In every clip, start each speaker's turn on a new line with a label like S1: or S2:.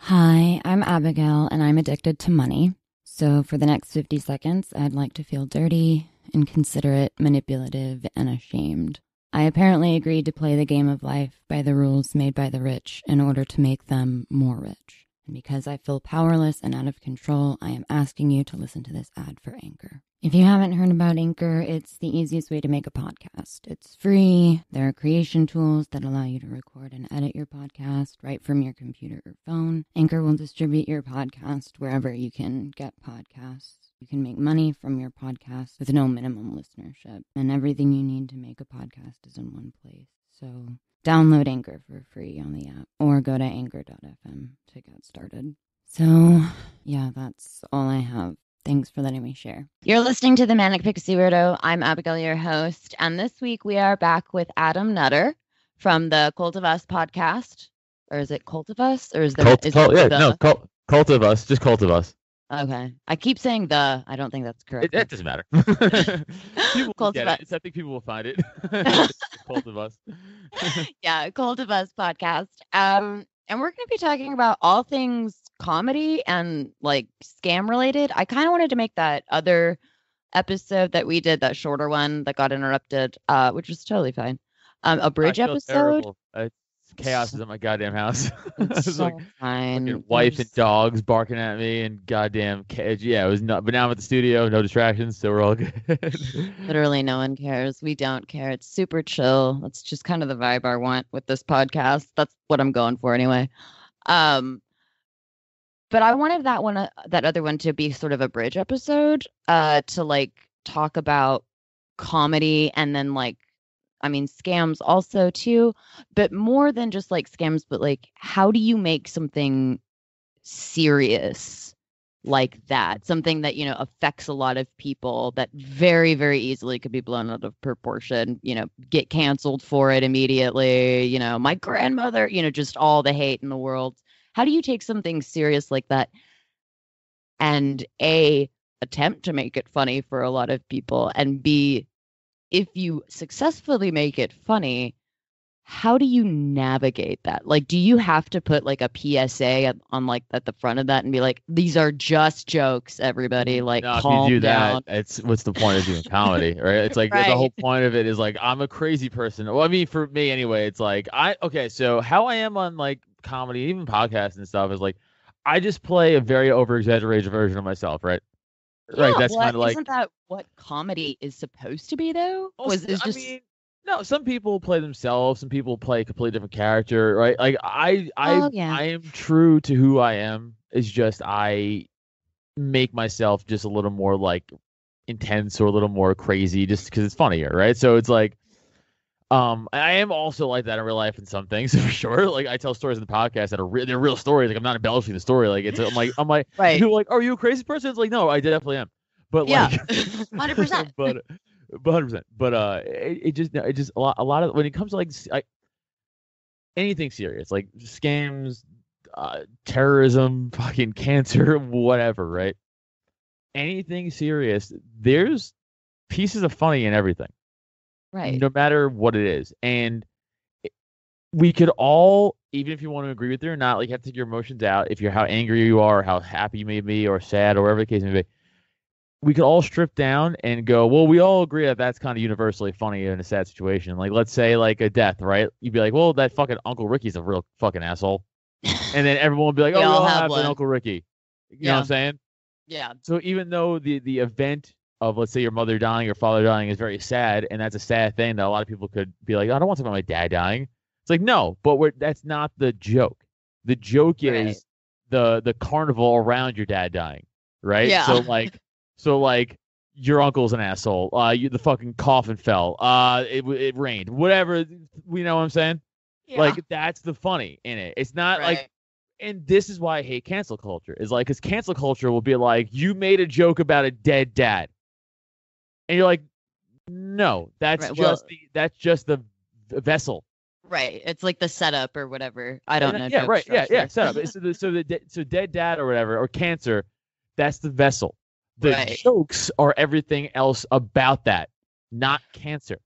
S1: Hi, I'm Abigail, and I'm addicted to money. So for the next 50 seconds, I'd like to feel dirty, inconsiderate, manipulative, and ashamed. I apparently agreed to play the game of life by the rules made by the rich in order to make them more rich. And because I feel powerless and out of control, I am asking you to listen to this ad for Anchor. If you haven't heard about Anchor, it's the easiest way to make a podcast. It's free. There are creation tools that allow you to record and edit your podcast right from your computer or phone. Anchor will distribute your podcast wherever you can get podcasts. You can make money from your podcast with no minimum listenership, and everything you need to make a podcast is in one place. So download Anchor for free on the app or go to anchor.fm to get started. So, yeah, that's all I have. Thanks for letting me share. You're listening to the Manic Pixie Weirdo. I'm Abigail, your host, and this week we are back with Adam Nutter from the Cult of Us podcast. Or is it Cult of Us? Or is there
S2: Cult of Us, just Cult of Us.
S1: Okay. I keep saying the. I don't think that's correct.
S2: It doesn't matter. People will get it. I think people will find it. Cult of Us.
S1: Yeah, Cult of Us podcast. And we're going to be talking about all things comedy and like scam related. I kind of wanted to make that other episode that we did, that shorter one that got interrupted, which was totally fine. A bridge episode.
S2: Chaos is at my goddamn house.
S1: It's
S2: was
S1: so
S2: like
S1: fine.
S2: wife and dogs barking at me and goddamn yeah, it was not. But now I'm at the studio, no distractions, so we're all good.
S1: Literally, no one cares. We don't care. It's super chill. That's just kind of the vibe I want with this podcast. That's what I'm going for anyway. But I wanted that one, that other one, to be sort of a bridge episode, to like talk about comedy and then like, I mean, scams also too, but more than just like scams, but like, how do you make something serious like that? Something that, you know, affects a lot of people, that very, very easily could be blown out of proportion, you know, get canceled for it immediately, you know, my grandmother, you know, just all the hate in the world. How do you take something serious like that and A, attempt to make it funny for a lot of people, and B, if you successfully make it funny, how do you navigate that? Like, do you have to put like a PSA on like at the front of that and be like, these are just jokes, everybody, like,
S2: no,
S1: calm
S2: if you do
S1: down.
S2: that, it's what's the point of doing comedy, right? It's like
S1: Right.
S2: the whole point of it is like I'm a crazy person. Well, I mean, for me anyway, it's like so how I am on like comedy, even podcasts and stuff, is like I just play a very over exaggerated version of myself, right?
S1: Yeah,
S2: Right, that's
S1: well,
S2: kind of like.
S1: isn't that what comedy is supposed to be though?
S2: I mean, no, some people play themselves, some people play a completely different character, right? Like
S1: yeah.
S2: I am true to who I am. It's just I make myself just a little more like intense or a little more crazy just because it's funnier, right? So it's like I am also like that in real life in some things for sure. Like I tell stories in the podcast that are they're real stories. Like I'm not embellishing the story. Like I'm like
S1: Right.
S2: people are like, are you a crazy person? It's like, no, I definitely am. But
S1: Yeah.
S2: like
S1: 100%.
S2: but 100%. But it just a lot of when it comes to like anything serious, like scams, terrorism, fucking cancer, whatever, right? Anything serious, there's pieces of funny in everything.
S1: Right.
S2: No matter what it is. And we could all, even if you want to agree with it or not, like you have to take your emotions out. If you're how angry you are, or how happy you may be, or sad, or whatever the case may be, we could all strip down and go, well, we all agree that that's kind of universally funny in a sad situation. Like, let's say like a death, right? You'd be like, well, that fucking Uncle Ricky's a real fucking asshole. And then everyone would be like, oh, we all have an Uncle Ricky. You know what I'm saying?
S1: Yeah.
S2: So even though the event of, let's say, your mother dying, your father dying is very sad, and that's a sad thing that a lot of people could be like, oh, I don't want to talk about my dad dying. It's like, no, but that's not the joke. The joke is the carnival around your dad dying, right?
S1: Yeah.
S2: So like your uncle's an asshole. The fucking coffin fell. It rained. Whatever. You know what I'm saying?
S1: Yeah.
S2: Like that's the funny in it. It's not like. And this is why I hate cancel culture. Is like, because cancel culture will be like, you made a joke about a dead dad, and you're like, no, that's just the vessel.
S1: Right. It's like the setup or whatever. I don't know.
S2: Yeah, right. Structure. Yeah. Setup. So dead dad or whatever, or cancer, that's the vessel. The jokes are everything else about that, not cancer.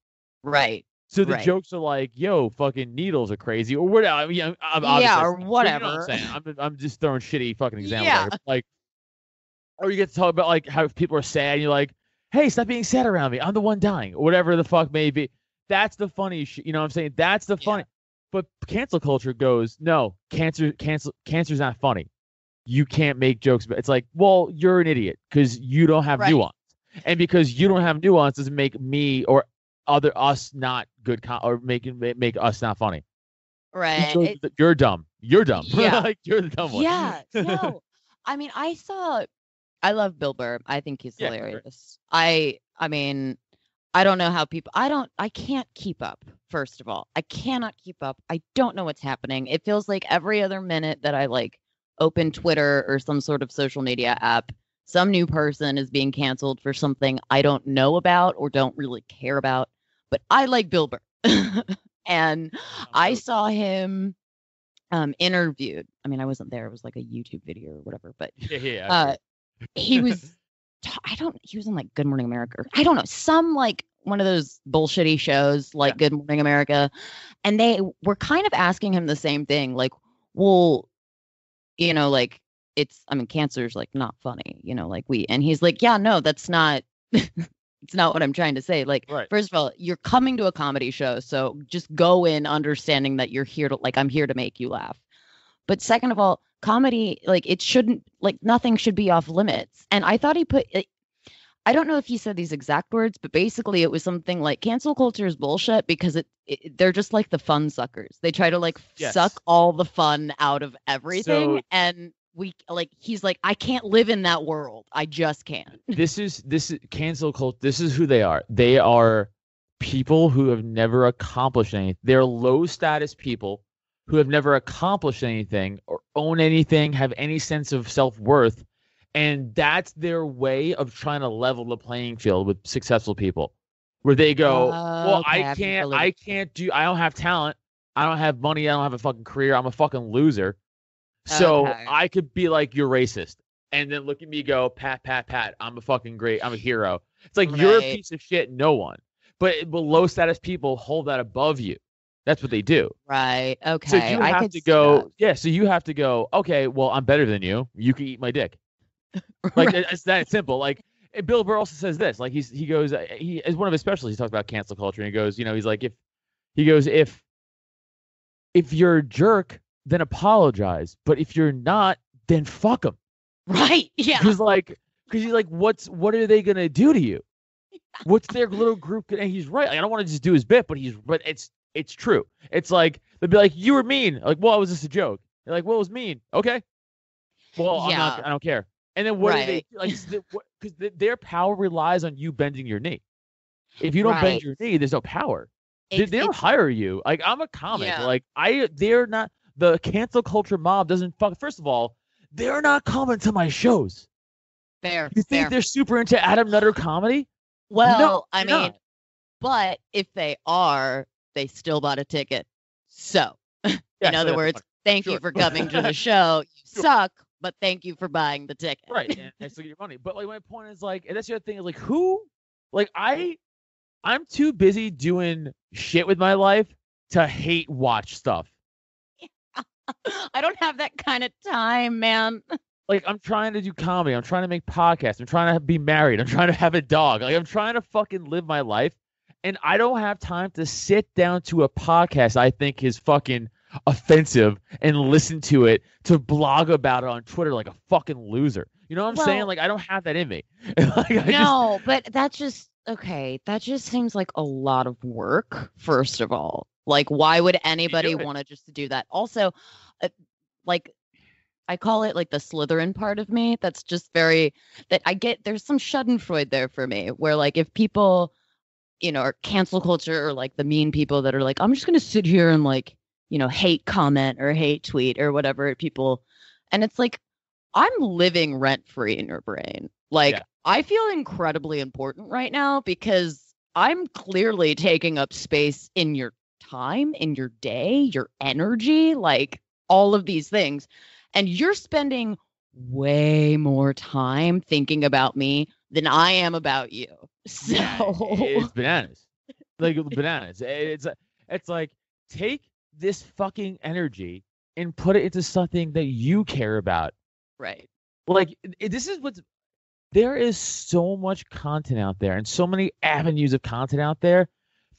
S1: Right.
S2: So the
S3: Right.
S2: jokes are like, "Yo, fucking needles are crazy," or whatever. I mean,
S3: Yeah,
S2: obviously,
S3: or
S2: but you know what I'm
S3: whatever.
S2: saying. I'm just throwing shitty fucking examples out
S3: Yeah.
S2: here. Like, or you get to talk about like how people are sad, and you're like, "Hey, stop being sad around me. I'm the one dying," or whatever the fuck may be. That's the funny shit. You know what I'm saying? That's the funny. But cancel culture goes, no, cancer's not funny. You can't make jokes about. It's like, well, you're an idiot because you don't have
S3: Right.
S2: nuance, and because you don't have nuance doesn't make me or other us not good or make us not funny.
S3: Right.
S2: You're dumb. You're dumb.
S3: Yeah.
S2: Like you're the dumb one.
S3: Yeah. No. I mean, I love Bill Burr. I think he's
S2: Yeah,
S3: hilarious. I mean, I don't know how people I can't keep up, first of all. I cannot keep up. I don't know what's happening. It feels like every other minute that I like open Twitter or some sort of social media app, some new person is being canceled for something I don't know about or don't really care about. But I like Bill Burr. And I saw him interviewed. I mean, I wasn't there. It was like a YouTube video or whatever, but he was he was in like Good Morning America. I don't know, some like one of those bullshitty shows like Good Morning America. And they were kind of asking him the same thing. Like, well, you know, like cancer's like not funny, you know, like and he's like, yeah, no, that's not, it's not what I'm trying to say. Like, first of all, you're coming to a comedy show. So just go in understanding that you're here to I'm here to make you laugh. But second of all, comedy, like it shouldn't, like nothing should be off limits. And I thought he put, I don't know if he said these exact words, but basically it was something like cancel culture is bullshit because they're just like the fun suckers. They try to suck all the fun out of everything. And he's like, I can't live in that world. I just can't.
S2: This is cancel culture. This is who they are. They are people who have never accomplished anything. They're low status people who have never accomplished anything or own anything, have any sense of self-worth. And that's their way of trying to level the playing field with successful people, where they go, well, okay, I don't have talent. I don't have money. I don't have a fucking career. I'm a fucking loser. So I could be like, you're racist. And then look at me go, pat, pat, pat. I'm a fucking great. I'm a hero. It's like, you're a piece of shit. No one. But low status people hold that above you. That's what they do.
S3: Right. Okay.
S2: So you have to go. Yeah. So you have to go, okay, well, I'm better than you. You can eat my dick. Like, it's that simple. Like, and Bill Burr also says this. Like, he goes, he as one of his specialties, he talks about cancel culture. And he goes, you know, he's like, if you're a jerk, then apologize. But if you're not, then fuck them.
S3: Right. Yeah.
S2: Because he's like, what are they gonna do to you? What's their little group? And he's right. Like, I don't want to just do his bit, but it's true. It's like they'll be like, you were mean. Like, well, it was just a joke. They're like, well, it was mean. Okay. Well, I don't care. And then what do they like? Because their power relies on you bending your knee. If you don't bend your knee, there's no power. They don't hire you. Like, I'm a comic. Yeah. Like, they're not. The cancel culture mob doesn't fuck. First of all, they're not coming to my shows.
S3: Fair.
S2: You think they're super into Adam Nutter comedy?
S3: Well,
S2: no,
S3: I mean, but if they are, they still bought a ticket. So, in other words, thank you for coming to the show. You suck, but thank you for buying the ticket.
S2: Right, and I still get your money. But like, my point is like, and that's the other thing is like, who, like, I'm too busy doing shit with my life to hate watch stuff.
S3: I don't have that kind of time, man.
S2: Like, I'm trying to do comedy. I'm trying to make podcasts. I'm trying to be married. I'm trying to have a dog. Like, I'm trying to fucking live my life. And I don't have time to sit down to a podcast I think is fucking offensive and listen to it, to blog about it on Twitter like a fucking loser. You know what I'm saying? Like, I don't have that in me. Like,
S3: but that's just, okay. That just seems like a lot of work, first of all. Like, why would anybody want to just do that? Also, like, I call it like the Slytherin part of me. That's just that I get, there's some Schadenfreude there for me, where like, if people, you know, are cancel culture or like the mean people that are like, I'm just going to sit here and like, you know, hate comment or hate tweet or whatever people. And it's like, I'm living rent free in your brain. Like, I feel incredibly important right now because I'm clearly taking up space in your time, in your day, your energy, like all of these things. And you're spending way more time thinking about me than I am about you. So
S2: it's bananas. like bananas. It's like take this fucking energy and put it into something that you care about.
S3: Right.
S2: Like this is what's there is so much content out there and so many avenues of content out there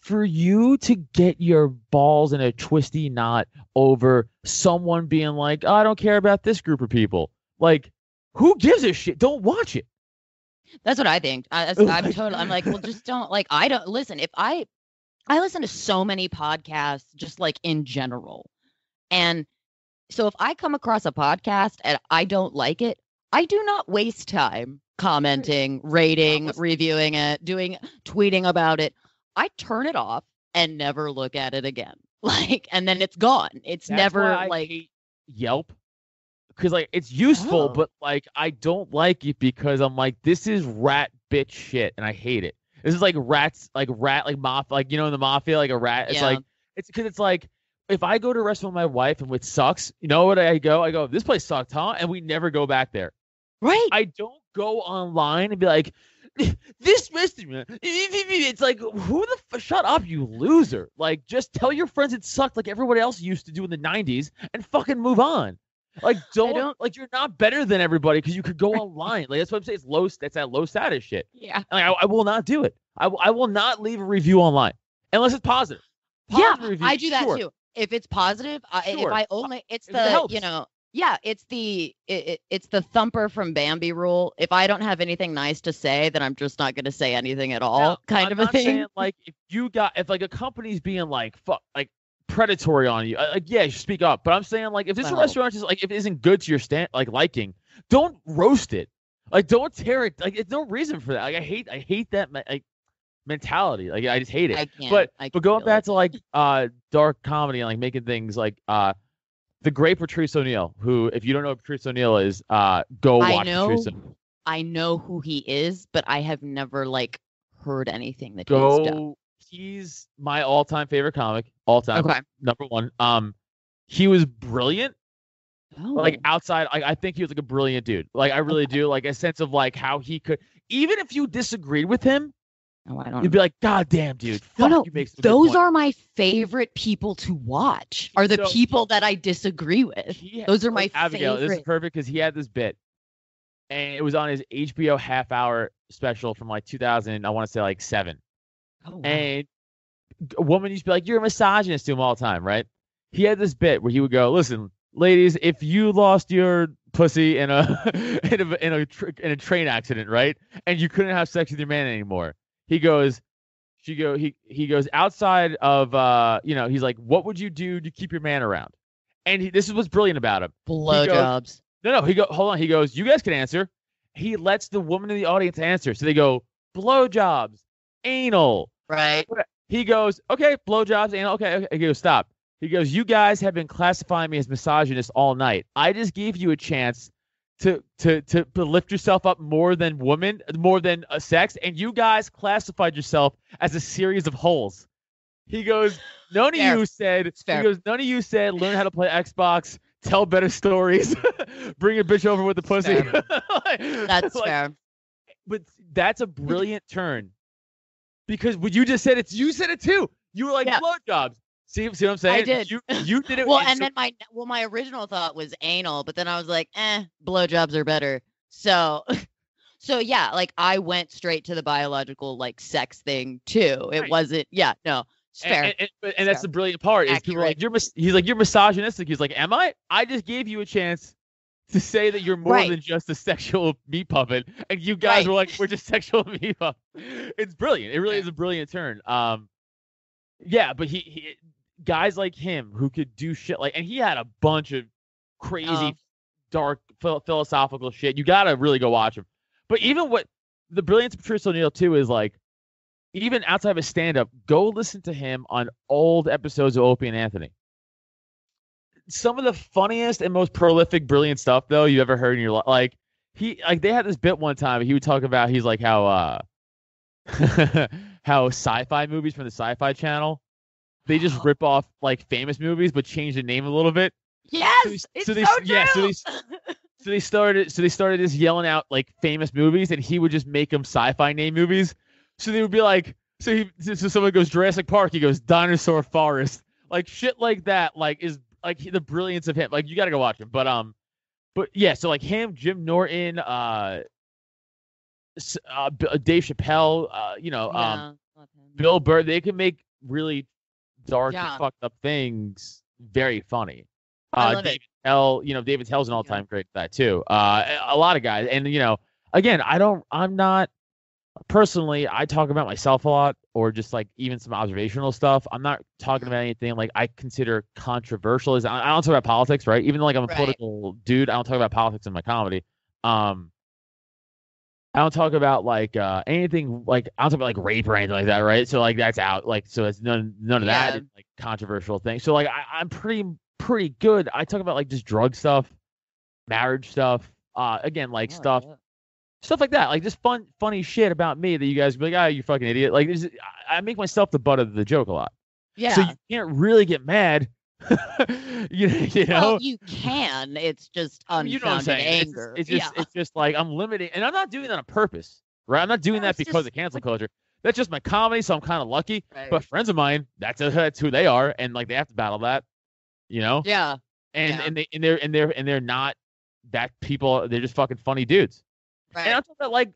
S2: for you to get your balls in a twisty knot over someone being like, oh, I don't care about this group of people. Like, who gives a shit? Don't watch it.
S3: That's what I think. I'm like, well, just don't like. I don't listen. If I listen to so many podcasts, just like in general, and so if I come across a podcast and I don't like it, I do not waste time commenting, rating, reviewing it, tweeting about it. I turn it off and never look at it again. Like, and then it's gone. It's
S2: That's
S3: never
S2: why I
S3: like
S2: hate Yelp. Because like it's useful, but like I don't like it because I'm like, this is rat bitch shit and I hate it. This is like rats, like mafia, like in the mafia, like a rat. It's like it's because it's like if I go to a restaurant with my wife and it sucks, you know what I go, this place sucked, huh? And we never go back there.
S3: Right.
S2: I don't go online and be like, this restaurant. It's like, who the shut up, you loser. Like, just tell your friends it sucked like everybody else used to do in the 90s and fucking move on. Like, don't like you're not better than everybody because you could go online. Like, that's what I'm saying. It's low. That's that low status shit.
S3: Yeah.
S2: Like, I will not do it. I will not leave a review online unless it's positive.
S3: Review, I do that too. If it's positive, if I only, it's it's the thumper from Bambi rule. If I don't have anything nice to say, then I'm just not going to say anything at all. Kind of a thing.
S2: Saying, like if like a company's being like fuck, like predatory on you, like you should speak up. But I'm saying like if this restaurant is like if it isn't good to your liking, don't roast it. Like don't tear it. Like it's no reason for that. Like I hate that like mentality. Like I just hate it. But going back to like dark comedy and like making things like the great Patrice O'Neal, who if you don't know who Patrice O'Neal is, go watch Patrice O'Neal.
S3: I know who he is, but I have never like heard anything that he's done.
S2: He's my all-time favorite comic, all-time.
S3: Okay.
S2: Number one. He was brilliant. Like outside, I think he was like a brilliant dude. Like I really do. Like a sense of like how he could, even if you disagreed with him, you'd be like, God damn, dude. Fuck, you make some
S3: those are my favorite people to watch. Are the people that I disagree with. Those are my
S2: Abigail,
S3: favorite.
S2: This is perfect because he had this bit, and it was on his HBO half-hour special from like 2000. I want to say like 7. Oh, wow. And a woman used to be like, "You're a misogynist" to him all the time, right? He had this bit where he would go, "Listen, ladies, if you lost your pussy in a train accident, right, and you couldn't have sex with your man anymore." He goes outside of he's like, what would you do to keep your man around? And this is what's brilliant about him.
S3: Blowjobs.
S2: No, hold on. He goes, you guys can answer. He lets the woman in the audience answer. So they go, blowjobs, anal.
S3: Right.
S2: He goes, okay, blowjobs, anal. Okay. He goes, stop. He goes, you guys have been classifying me as misogynist all night. I just gave you a chance to lift yourself up more than women, more than sex, and you guys classified yourself as a series of holes. He goes, none of you said learn how to play Xbox, tell better stories, bring a bitch over with the pussy.
S3: That's fair.
S2: But that's a brilliant turn. Because what you just said, you said it too. You were like, blowjobs. See what I'm saying?
S3: I did.
S2: You did it.
S3: Well, and then my original thought was anal, but then I was like, blowjobs are better. So yeah, like I went straight to the biological like sex thing too. It wasn't. Yeah, no, it's fair.
S2: And that's the brilliant part. Is people like he's like, you're misogynistic. He's like, am I? I just gave you a chance to say that you're more than just a sexual meat puppet, and you guys were like, we're just sexual meat puppet. It's brilliant. It really is a brilliant turn. Yeah, but he guys like him who could do shit like, and he had a bunch of crazy, dark, philosophical shit. You gotta really go watch him. But even what the brilliance of Patrice O'Neal too is like, even outside of his stand-up, go listen to him on old episodes of Opie and Anthony. Some of the funniest and most prolific, brilliant stuff though you ever heard in your life. Like they had this bit one time. He would talk about he's like how how sci-fi movies from the Sci-Fi Channel, they just rip off like famous movies but change the name a little bit.
S3: Yes, so
S2: they started just yelling out like famous movies, and he would just make them sci-fi name movies. So they would be like, So someone goes Jurassic Park, he goes Dinosaur Forest, like shit like that, like is like the brilliance of him. Like you got to go watch him, but yeah, so like him, Jim Norton, Dave Chappelle,
S3: Yeah, love him.
S2: Bill Burr, they can make really dark,
S3: Yeah.
S2: fucked up things very funny.
S3: I love
S2: David
S3: it.
S2: Tell, David Tell's an all-time great at that too. A lot of guys, and again, I'm not personally. I talk about myself a lot, or just like even some observational stuff. I'm not talking about anything like I consider controversial. I don't talk about politics, right? Even though like I'm a
S3: Right.
S2: political dude, I don't talk about politics in my comedy. I don't talk about like anything like I don't talk about like rape or anything like that, right? So like that's out. Like so it's none of that
S3: Yeah.
S2: is like controversial thing. So like I'm pretty good. I talk about like just drug stuff, marriage stuff, again like
S3: Oh, yeah.
S2: stuff like that, like just funny shit about me that you guys be like, ah, you fucking idiot. Like I make myself the butt of the joke a lot.
S3: Yeah.
S2: So you can't really get mad. you know.
S3: Well, you can. It's just unfounded
S2: You know what I'm saying?
S3: anger.
S2: It's just like I'm limiting, and I'm not doing that on purpose, right? I'm not doing
S3: No,
S2: that
S3: it's
S2: because
S3: just
S2: of cancel
S3: like-
S2: culture. That's just my comedy, so I'm kind of lucky.
S3: Right.
S2: But friends of mine, that's who they are, and like they have to battle that,
S3: Yeah. Yeah.
S2: and they're not that people. They're just fucking funny dudes.
S3: Right.
S2: And I'm talking about like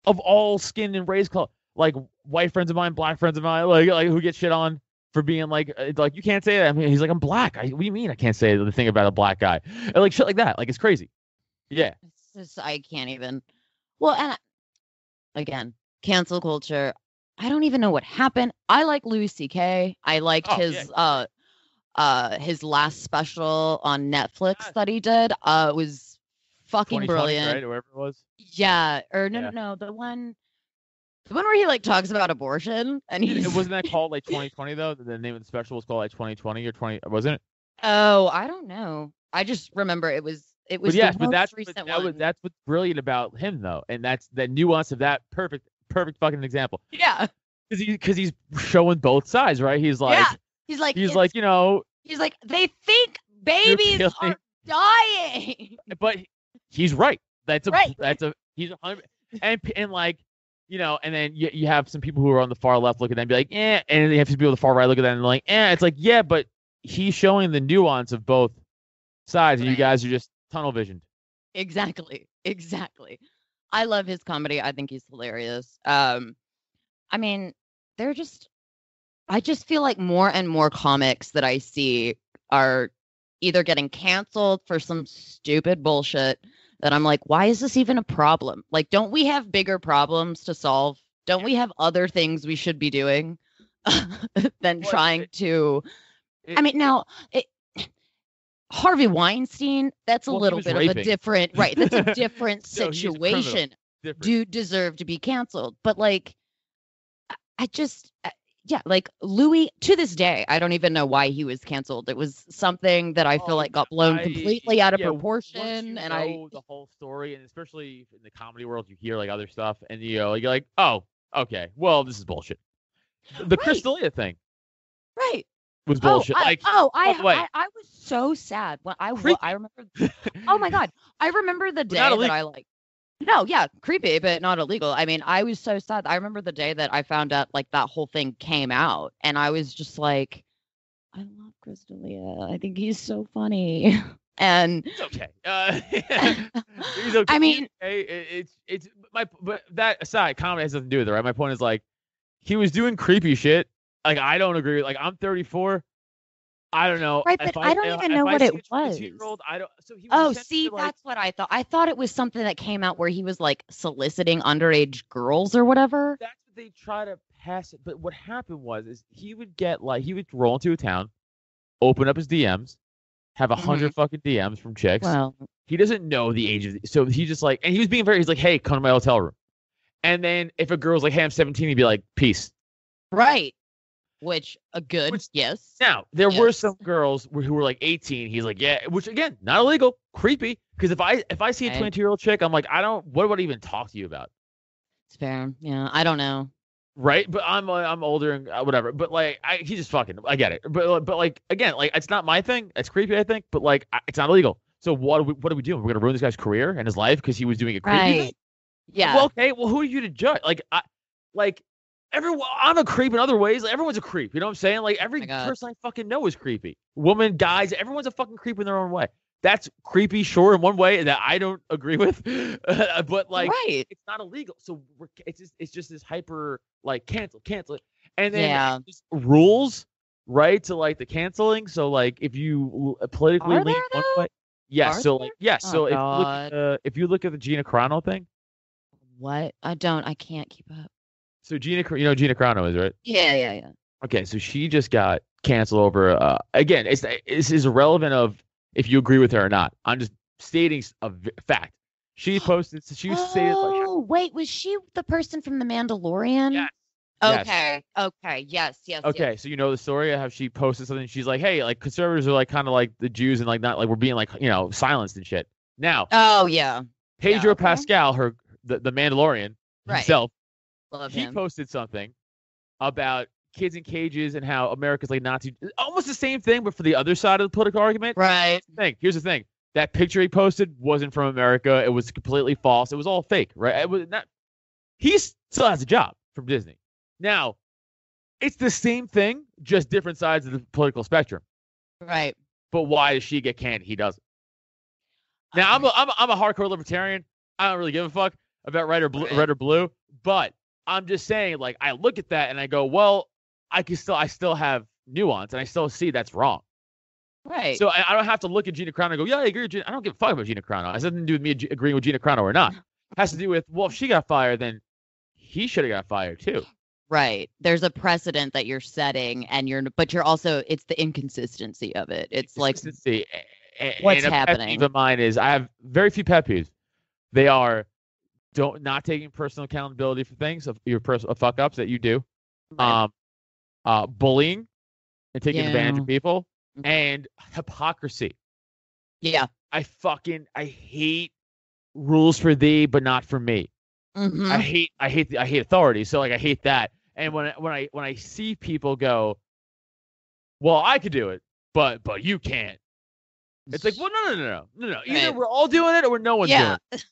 S2: of all skin and race color, like white friends of mine, black friends of mine, like who get shit on for being like you can't say that. I mean, he's like, I'm black. What do you mean I can't say the thing about a black guy? And like shit like that. Like it's crazy. Yeah.
S3: It's just, I can't even. Well, and again, cancel culture. I don't even know what happened. I like Louis C.K. I liked his last special on Netflix that he did. It was fucking
S2: 2020,
S3: brilliant.
S2: right? Or whatever it was.
S3: Yeah, or no,
S2: Yeah.
S3: no, the one where he like talks about abortion and he's
S2: Wasn't that called like 2020 though? The name of the special was called like 2020 or 20, wasn't it?
S3: Oh, I don't know. I just remember it was
S2: But yes,
S3: the
S2: but
S3: most recent one.
S2: that's what's brilliant about him though, and that's the nuance of that perfect fucking example.
S3: Yeah.
S2: Because he's showing both sides, right? He's like,
S3: Yeah. He's like
S2: he's like,
S3: he's like, they think babies
S2: killing-
S3: are dying.
S2: but he's right.
S3: Right.
S2: He's 100, and like, and then you have some people who are on the far left look at that and be like, eh, and then you have some people on the far right look at that and like, eh. It's like, yeah, but he's showing the nuance of both sides, and you
S3: Right.
S2: guys are just tunnel visioned.
S3: Exactly. I love his comedy. I think he's hilarious. I mean, I just feel like more and more comics that I see are either getting canceled for some stupid bullshit that I'm like, why is this even a problem? Like, don't we have bigger problems to solve? Don't we have other things we should be doing than trying to? I mean, now, Harvey Weinstein, that's a little bit of a different, right? That's a different situation. Do deserve to be canceled. But like, I just, yeah, like Louis, to this day, I don't even know why he was canceled. It was something that I feel like got blown completely out of proportion.
S2: And I know the whole story, and especially in the comedy world, you hear like other stuff, and you're like, oh, okay, well, this is bullshit. The Chris D'Elia thing,
S3: right,
S2: was bullshit.
S3: I was so sad when I remember. Oh my god, I remember the day that I like. No, yeah, creepy, but not illegal. I mean, I was so sad. I remember the day that I found out like that whole thing came out, and I was just like, I love Chris D'Elia. I think he's so funny. And
S2: it's okay. He's okay.
S3: I mean,
S2: it's my. But that aside, comedy has nothing to do with it, right? My point is like, he was doing creepy shit. Like I don't agree. Like I'm 34. I don't know.
S3: Right, but I don't even know what it was.
S2: I don't. So he was
S3: that's what I thought. I thought it was something that came out where he was like soliciting underage girls or whatever.
S2: That's what they try to pass it. But what happened is he would get like he would roll into a town, open up his DMs, have 100 fucking DMs from chicks.
S3: Well,
S2: he doesn't know the age of so he just like, and he was being he's like, hey, come to my hotel room. And then if a girl's like, hey, I'm 17, he'd be like, peace.
S3: Right. Yes.
S2: Now, there were some girls who were like 18. He's like, yeah, which again, not illegal, creepy. Because if I see a 22-year-old chick, I'm like, what would I even talk to you about?
S3: It's fair. Yeah, I don't know.
S2: Right, but I'm older and whatever. But like, he just fucking, I get it. But like again, like it's not my thing. It's creepy, I think. But like, it's not illegal. So what are we doing? We're gonna ruin this guy's career and his life because he was doing a creepy thing?
S3: Yeah.
S2: Well, okay. Well, who are you to judge? Like I'm a creep in other ways. Like, everyone's a creep. You know what I'm saying? Like every person I fucking know is creepy. Woman, guys, everyone's a fucking creep in their own way. That's creepy, sure, in one way that I don't agree with, but like, it's not illegal. So it's just this hyper like cancel it, and then rules, right, to like the canceling. So like if you politically lean one way, yes. So like yes. So if you look at the Gina Carano thing,
S3: what I can't keep up.
S2: So Gina Carano is, right?
S3: Yeah.
S2: Okay, so she just got canceled over. Again, it's irrelevant of if you agree with her or not. I'm just stating a fact. She posted. She was saying.
S3: Oh, wait, was she the person from The Mandalorian?
S2: Yes.
S3: Okay. Yes.
S2: Okay, so you know the story of how she posted something. She's like, "Hey, like conservatives are like kind of like the Jews and like not like we're being like silenced and shit." Now.
S3: Oh yeah.
S2: Pedro Pascal, the Mandalorian himself.
S3: Love
S2: him. He posted something about kids in cages and how America's like Nazi. Almost the same thing, but for the other side of the political argument.
S3: Right.
S2: Here's the thing. That picture he posted wasn't from America. It was completely false. It was all fake, right? It was not. He still has a job from Disney. Now, it's the same thing, just different sides of the political spectrum.
S3: Right.
S2: But why does she get canned? He doesn't. Now, I'm a hardcore libertarian. I don't really give a fuck about red or blue, but I'm just saying, like, I look at that and I go, well, I still have nuance, and I still see that's wrong.
S3: Right.
S2: So I don't have to look at Gina Carano and go, yeah, I agree with Gina. I don't give a fuck about Gina Carano. It has nothing to do with me agreeing with Gina Carano or not. It has to do with, well, if she got fired, then he should have got fired too.
S3: Right. There's a precedent that you're setting, but you're also, it's the inconsistency of it. It's like, what's happening?
S2: Pet peeve of mine is I have very few pet peeves. They are not taking personal accountability for things of your personal fuck ups that you do,
S3: right.
S2: Bullying and taking advantage of people, and hypocrisy.
S3: Yeah,
S2: I hate rules for thee, but not for me.
S3: Mm-hmm.
S2: I hate authority. So like I hate that. And when I see people go, well, I could do it, but you can't. It's like, well, no. Either we're all doing it or no one's doing it.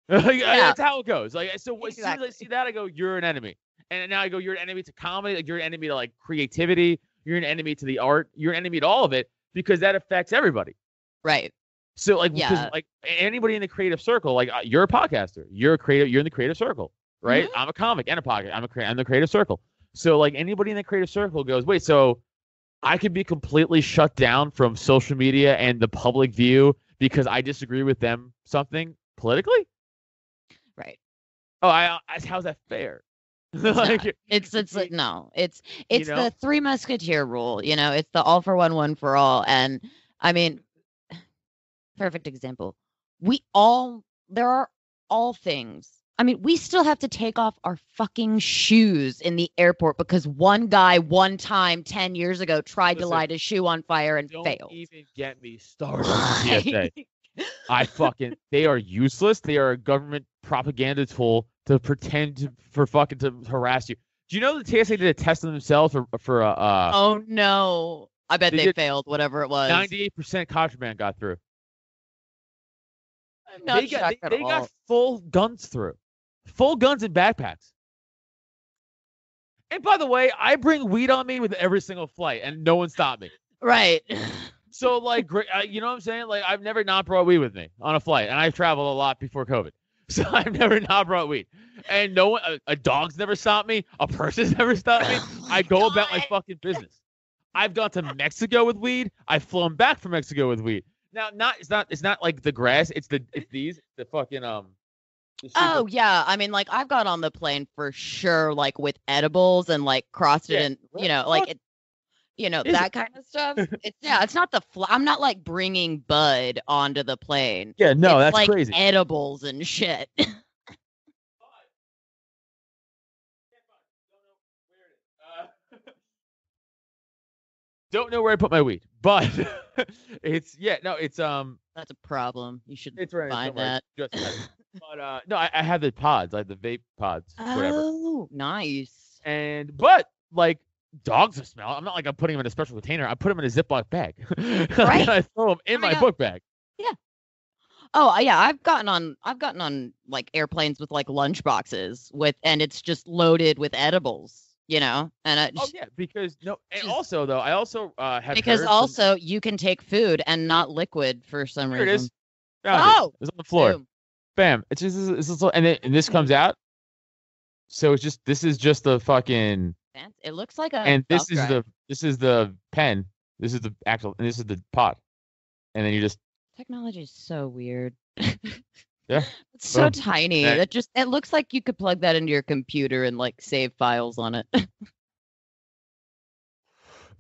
S2: That's how it goes. Like, so as soon as I see that, I go, you're an enemy. And now I go, you're an enemy to comedy. Like, you're an enemy to like creativity. You're an enemy to the art. You're an enemy to all of it because that affects everybody.
S3: Right.
S2: So like, because like anybody in the creative circle, like you're a podcaster, you're a creative, you're in the creative circle, right? Mm-hmm. I'm a comic and a podcast. I'm in the creative circle. So like anybody in the creative circle goes, wait, so I could be completely shut down from social media and the public view because I disagree with them something politically?
S3: Right.
S2: Oh, how's that fair?
S3: Like, it's the Three Musketeer rule. It's the all for one for all. And I mean, perfect example. There are all things. I mean, we still have to take off our fucking shoes in the airport because one guy one time 10 years ago tried to light his shoe on fire and failed.
S2: Don't even get me started on TSA. They are useless. They are a government propaganda tool to pretend to harass you. Do you know the TSA did a test on themselves for
S3: oh no. I bet they failed, whatever it was.
S2: 98% contraband got through.
S3: I'm not shocked at all.
S2: They got full guns through. Full guns and backpacks. And by the way, I bring weed on me with every single flight, and no one stopped me.
S3: Right.
S2: So, like, you know what I'm saying? Like, I've never not brought weed with me on a flight, and I've traveled a lot before COVID. So I've never not brought weed. And no one, a dog's never stopped me. A person's never stopped me. I go about my fucking business. I've gone to Mexico with weed. I've flown back from Mexico with weed. Now, it's not like the grass. It's the fucking
S3: Oh yeah, I mean, like I've got on the plane for sure, like with edibles and like crossed it and that kind of stuff. It's not I'm not like bringing bud onto the plane.
S2: Yeah, no,
S3: it's
S2: that's
S3: like
S2: crazy.
S3: Edibles and shit.
S2: Don't know where I put my weed, but it's
S3: that's a problem. You should find that.
S2: But no, I have the pods, like the vape pods.
S3: Oh, nice.
S2: But like dogs will smell. I'm not like I'm putting them in a special container. I put them in a Ziploc bag.
S3: Right.
S2: I throw them in my book bag.
S3: Yeah. Oh yeah, I've gotten on like airplanes with like lunch boxes and it's just loaded with edibles. And
S2: Oh yeah, because no, and also though, I also have
S3: because
S2: heard
S3: also you can take food and not liquid for some
S2: here
S3: reason.
S2: it is. Found it.
S3: Oh,
S2: It's on the floor.
S3: boom.
S2: Bam. It's just and this comes out. So this is just the fucking
S3: It looks like a
S2: and
S3: thumb drive.
S2: this is the pen. This is the actual and this is the pot. And then you just
S3: Technology is so weird.
S2: yeah.
S3: It's so
S2: Boom.
S3: tiny.
S2: That-
S3: It looks like you could plug that into your computer and like save files on it.
S2: It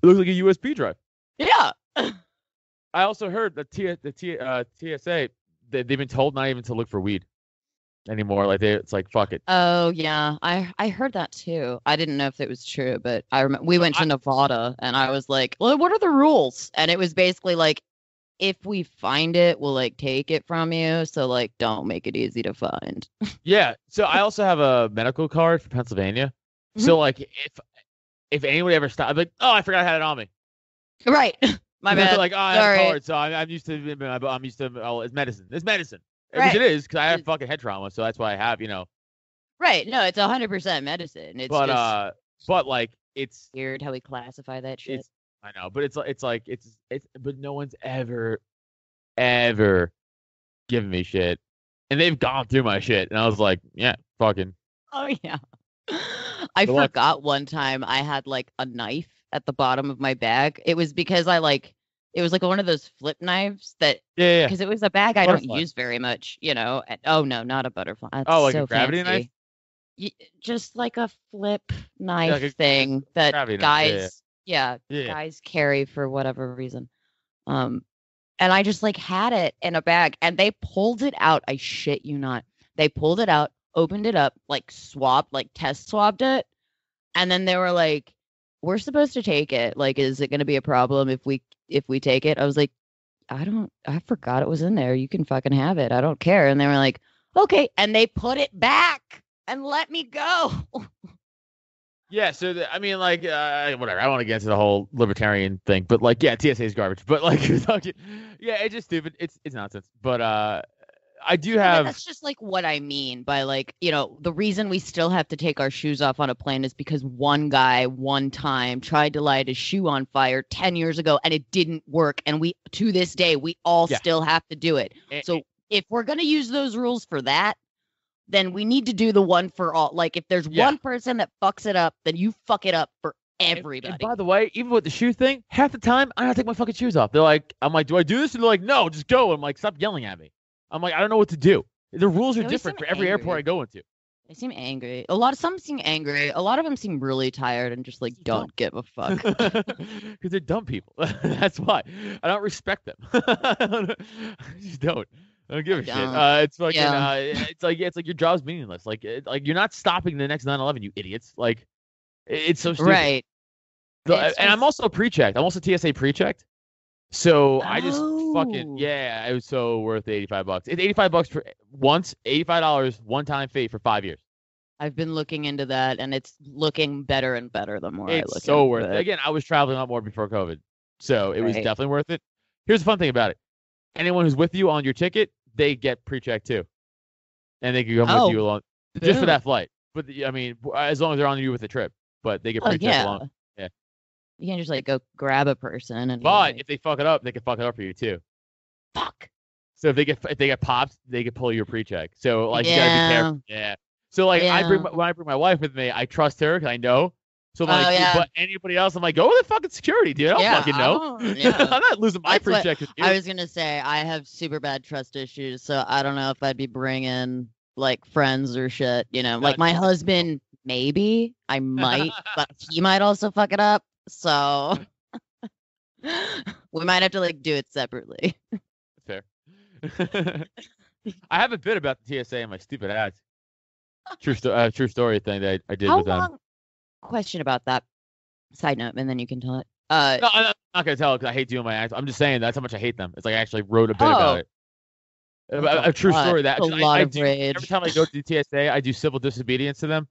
S2: looks like a USB drive.
S3: Yeah.
S2: I also heard that TSA they've been told not even to look for weed anymore. Like it's like fuck it.
S3: Oh yeah, I heard that too. I didn't know if it was true, but I remember we went to Nevada and I was like, "Well, what are the rules?" And it was basically like, if we find it, we'll like take it from you. So like, don't make it easy to find.
S2: Yeah. So I also have a medical card for Pennsylvania. So like if anyone ever stopped, I'd be like, oh, I forgot I had it on me.
S3: Right. My bad.
S2: Like, oh, I have a card, so I'm used to it's medicine. It's medicine.
S3: Right.
S2: Which it is because I have fucking head trauma, so that's why I have
S3: Right. No, it's 100% medicine. It's
S2: but like it's
S3: weird how we classify that shit.
S2: I know, but it's but no one's ever given me shit, and they've gone through my shit, and I was like, yeah, fucking.
S3: Oh yeah. I forgot one time I had like a knife at the bottom of my bag. It was because it was like one of those flip knives that because it was a bag I don't use very much, And, oh no, not a butterfly. That's
S2: like
S3: so
S2: a gravity
S3: fancy.
S2: knife?
S3: Just like a flip knife thing that guys guys carry for whatever reason. And I just like had it in a bag and they pulled it out. I shit you not. They pulled it out, opened it up, like test swabbed it. And then they were like, we're supposed to take it. Like, is it going to be a problem if we take it? I was like, I forgot it was in there. You can fucking have it. I don't care. And they were like, okay. And they put it back and let me go.
S2: Yeah. So, whatever. I don't want to get into the whole libertarian thing, but like, yeah, TSA is garbage, but like, yeah, it's just stupid. It's nonsense. But, I do have.
S3: That's just like what I mean by like, the reason we still have to take our shoes off on a plane is because one guy one time tried to light his shoe on fire 10 years ago and it didn't work. And to this day, we all still have to do it. So if we're going to use those rules for that, then we need to do the one for all. Like if there's one person that fucks it up, then you fuck it up for everybody.
S2: And by the way, even with the shoe thing, half the time I don't take my fucking shoes off. I'm like, do I do this? And they're like, no, just go. I'm like, stop yelling at me. I'm like, I don't know what to do. The rules are different for every airport I go into.
S3: They seem angry. Some seem angry. A lot of them seem really tired and just like don't give a fuck.
S2: Because they're dumb people. That's why. I don't respect them. I just don't. I don't give a shit. It's fucking. It's like your job's meaningless. Like you're not stopping the next 9/11, you idiots. Like it's so stupid.
S3: Right.
S2: And I'm also pre-checked. I'm also TSA pre-checked. So I just fucking it was so worth the $85. It's $85 for once, $85 one-time fee for 5 years.
S3: I've been looking into that, and it's looking better and better the more I look.
S2: It's so worth it. Again, I was traveling a lot more before COVID, so it was definitely worth it. Here's the fun thing about it: anyone who's with you on your ticket, they get pre-checked too, and they can come with you along just for that flight. But as long as they're on you with the trip, but they get pre-checked along. Yeah.
S3: You can't just like go grab a person
S2: But if they fuck it up, they can fuck it up for you too.
S3: Fuck.
S2: So if they get popped, they can pull your pre-check. So like you gotta be careful. Yeah. So like when I bring my wife with me, I trust her because I know. So like, but anybody else, I'm like, go with the fucking security, dude. I don't fucking know. I'm not losing my pre-check.
S3: I was gonna say I have super bad trust issues, so I don't know if I'd be bringing like friends or shit. Like my husband, maybe I might, but he might also fuck it up. So we might have to like do it separately.
S2: Fair. I have a bit about the TSA and my stupid ads. True story thing that I did with them.
S3: Question about that. Side note, and then you can tell it.
S2: No, I'm not gonna tell because I hate doing my ads. I'm just saying that's how much I hate them. It's like I actually wrote a bit about it. A true story that
S3: a lot of rage.
S2: Every time I go to the TSA, I do civil disobedience to them.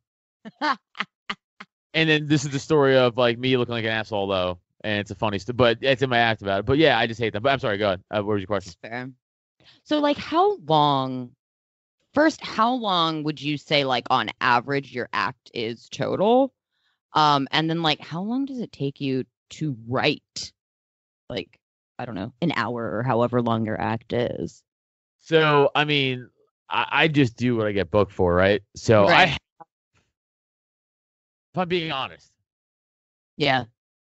S2: And then this is the story of like me looking like an asshole though, and it's a funny but it's in my act about it. But yeah, I just hate them. But I'm sorry, go ahead. What was your question?
S3: That's fair. So like, how long would you say like on average your act is total? And then like, how long does it take you to write? Like, I don't know, an hour or however long your act is.
S2: So, I mean, I just do what I get booked for, right? So
S3: Right.
S2: if I'm being honest,
S3: Yeah.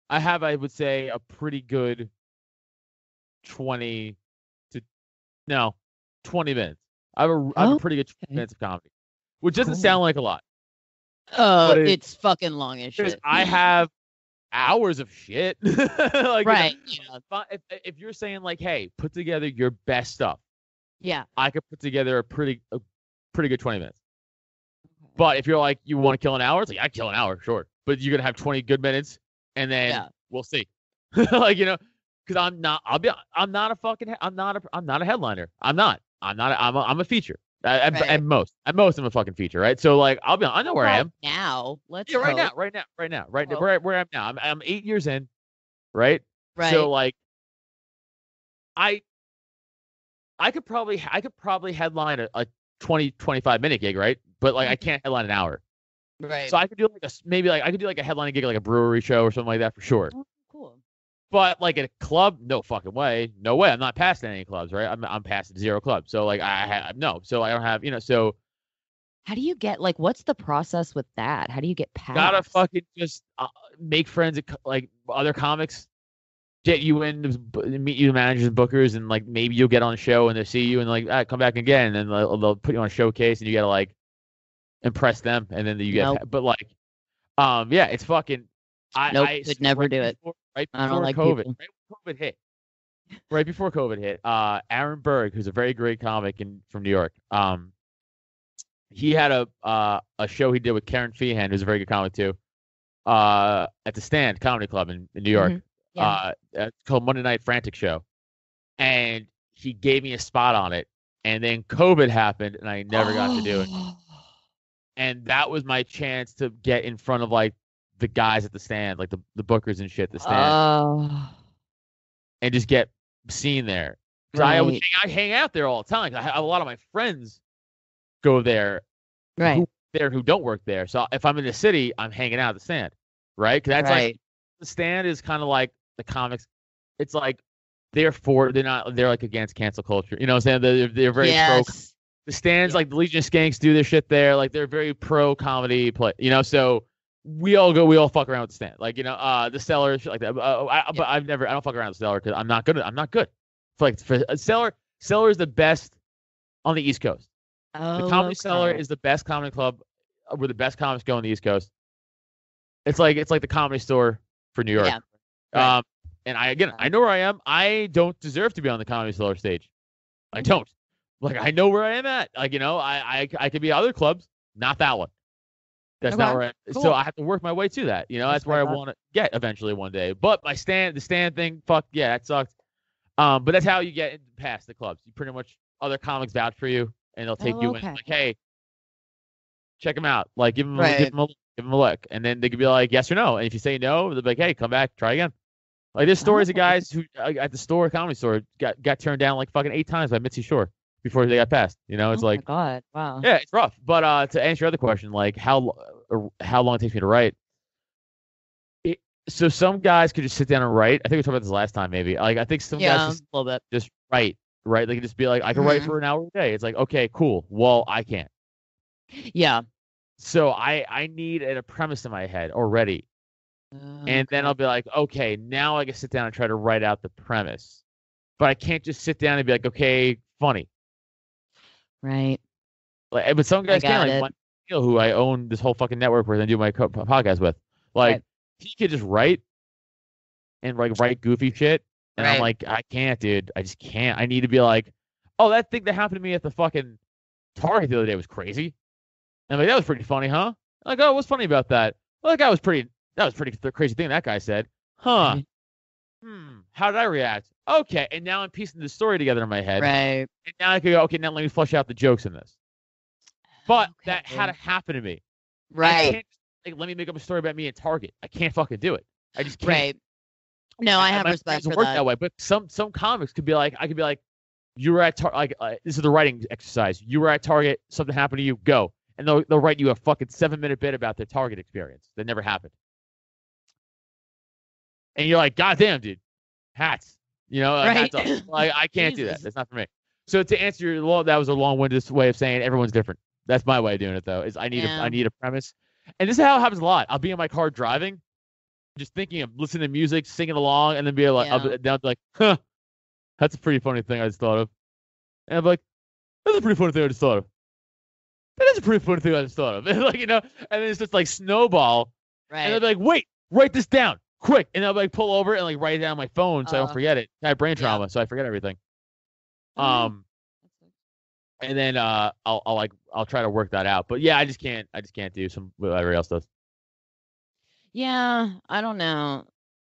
S2: I have, I would say, a pretty good 20 to, no, 20 minutes. I have a pretty good 20
S3: okay.
S2: minutes of comedy, which doesn't
S3: Cool.
S2: sound like a lot. But
S3: It's fucking long as
S2: because
S3: shit.
S2: I have hours of shit. Like,
S3: Right.
S2: if you're saying like, hey, put together your best stuff,
S3: Yeah.
S2: I could put together a pretty good 20 minutes. But if you're like, you want to kill an hour, it's like, I kill an hour, sure. But you're gonna have 20 good minutes, and then we'll see. Like, because I'm not a headliner. I'm a feature. At most, I'm a fucking feature, right? So like, I know where I am
S3: now. Let's
S2: right
S3: hope.
S2: now, where I'm now. I'm 8 years in, right?
S3: Right.
S2: So like, I could probably headline a 20-25 minute gig, right? But like, I can't headline an hour.
S3: Right.
S2: So I could do I could do like a headlining gig, like a brewery show or something like that for sure.
S3: Oh, cool.
S2: But like at a club, no fucking way, no way. I'm not passing any clubs, right? I'm past 0 clubs. So like no. So I don't have, so
S3: How do you get like? What's the process with that? How do you get past?
S2: gotta fucking just make friends at, like other comics, get you in, meet you managers and bookers, and like maybe you'll get on a show and they'll see you and like come back again, and they'll put you on a showcase and you gotta like impress them, and then you get. But like, yeah, it's fucking. I
S3: could never do it.
S2: Right
S3: I don't
S2: before
S3: like
S2: COVID.
S3: people.
S2: Right before COVID hit, Aaron Berg, who's a very great comic from New York, he had a show he did with Karen Feehan, who's a very good comic too, at the Stand Comedy Club in New York. It's called Monday Night Frantic Show, and he gave me a spot on it, and then COVID happened, and I never got to do it. And that was my chance to get in front of like the guys at the Stand, like the bookers and shit, the Stand, and just get seen there. Because I hang out there all the time. I have a lot of my friends go there, who don't work there. So if I'm in the city, I'm hanging out at the Stand, right? Because that's like the Stand is kind of like the comics. It's like they're like against cancel culture. You know what I'm saying? They're very pro. The Stands, like the Legion of Skanks, do their shit there. Like they're very pro comedy play. So we all fuck around with the Stand. Like the Cellar, shit like that. But I don't fuck around with the Cellar because I'm not good. For Cellar is the best on the East Coast. The Comedy Cellar is the best comedy club where the best comics go on the East Coast. It's like the Comedy Store for New York. Yeah. And I know where I am. I don't deserve to be on the Comedy Cellar stage. I don't. Like I know where I am at. Like I could be at other clubs, not that one. That's not where I am. Cool. So I have to work my way to that. That's where I want to get eventually one day. But the Stand thing, fuck yeah, that sucks. But that's how you get past the clubs. You pretty much other comics vouch for you, and they'll take you in. Like, hey, check them out. Like, give them a look, and then they could be like, yes or no. And if you say no, they'll be like, hey, come back, try again. Like, there's stories of guys who at the comedy store got turned down like fucking 8 times by Mitzi Shore before they got passed. It's like,
S3: oh my God, wow.
S2: Yeah, it's rough. But to answer your other question, like how long it takes me to write. So some guys could just sit down and write. I think we talked about this last time, maybe. Like I think some guys
S3: a little bit.
S2: just write. They can just be like, I can write for an hour a day. It's like, okay, cool. Well, I can't.
S3: Yeah.
S2: So I need a premise in my head already, and then I'll be like, okay, now I can sit down and try to write out the premise, but I can't just sit down and be like, okay, funny.
S3: Right.
S2: Like, but some guys can. Like Neil, who I own this whole fucking network with and do my podcast with, like. He could just write and like write goofy shit, and I'm like, I can't, dude. I just can't. I need to be like, oh, that thing that happened to me at the fucking Target the other day was crazy. And I'm like, that was pretty funny, huh? I'm like, oh, what's funny about that? Well, that was pretty crazy thing that guy said, huh? How did I react? Okay, and now I'm piecing the story together in my head,
S3: right?
S2: And now I could go, okay, now let me flesh out the jokes in this. But that had to happen to me,
S3: right?
S2: Like, let me make up a story about me at Target. I can't fucking do it. I just can't.
S3: Right. No, I have respect for
S2: work that way. But some comics could be like, I could be like, you were at Target. Like this is the writing exercise. You were at Target. Something happened to you. Go, and they'll write you a fucking 7-minute bit about their Target experience that never happened. and you're like, God damn, dude, hats.
S3: Right.
S2: Hats off. Like, I can't do that.
S3: Jesus.
S2: That's not for me. So to answer that was a long-winded way of saying everyone's different. That's my way of doing it, though. Is I need a premise, and this is how it happens a lot. I'll be in my car driving, just thinking of listening to music, singing along, and then be like, I'll be like, huh, that's a pretty funny thing I just thought of, and I'm like, that's a pretty funny thing I just thought of. That is a pretty funny thing I just thought of, and like and then it's just like snowball,
S3: Right.
S2: and I'll be like, wait, write this down quick, and I'll like pull over and like write it down on my phone so I don't forget it. I have brain trauma, so I forget everything. And then I'll try to work that out. But yeah, I just can't do what everybody else does.
S3: Yeah, I don't know.